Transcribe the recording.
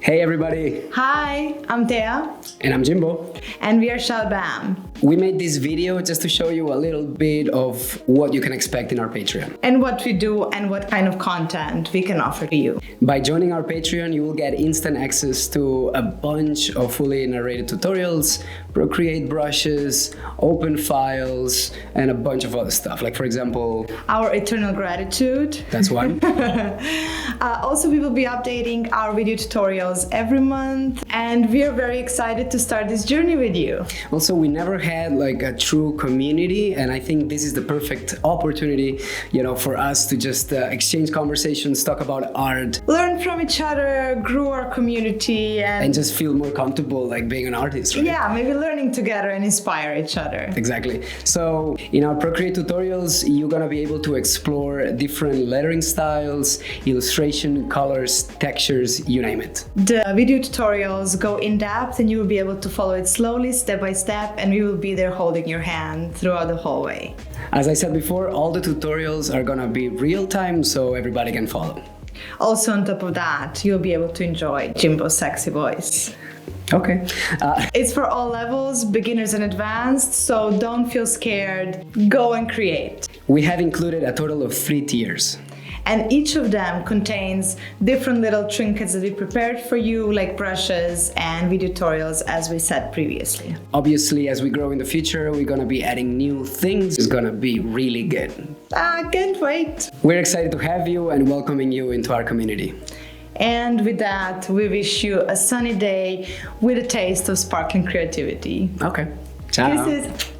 Hey everybody! Hi, I'm Thea. And I'm Jimbo. And we are Shoutbam. We made this video just to show you a little bit of what you can expect in our Patreon. And what we do and what kind of content we can offer to you. By joining our Patreon, you will get instant access to a bunch of fully narrated tutorials, Procreate brushes, open files, and a bunch of other stuff. Like, for example, our eternal gratitude. That's one. Also, we will be updating our video tutorials every month, and we are very excited to start this journey with you. Also, we never had like a true community, and I think this is the perfect opportunity, for us to just exchange conversations, talk about art, learn from each other, grow our community, and just feel more comfortable like being an artist, right? Yeah, maybe learning together and inspire each other. Exactly. So in our Procreate tutorials, you're gonna be able to explore different lettering styles, illustration, colors, textures, you name it. The video tutorials go in depth and you will be able to follow it slowly, step by step, and we will be there holding your hand throughout the whole way. As I said before, all the tutorials are gonna be real time so everybody can follow. Also, on top of that, you'll be able to enjoy Jimbo's sexy voice. Okay. It's for all levels, beginners and advanced, so don't feel scared. Go and create. We have included a total of 3 tiers. And each of them contains different little trinkets that we prepared for you, like brushes and video tutorials, as we said previously. Obviously, as we grow in the future, we're gonna be adding new things. It's gonna be really good. Can't wait. We're excited to have you and welcoming you into our community. And with that, we wish you a sunny day with a taste of sparkling creativity. Okay. Ciao. Kisses.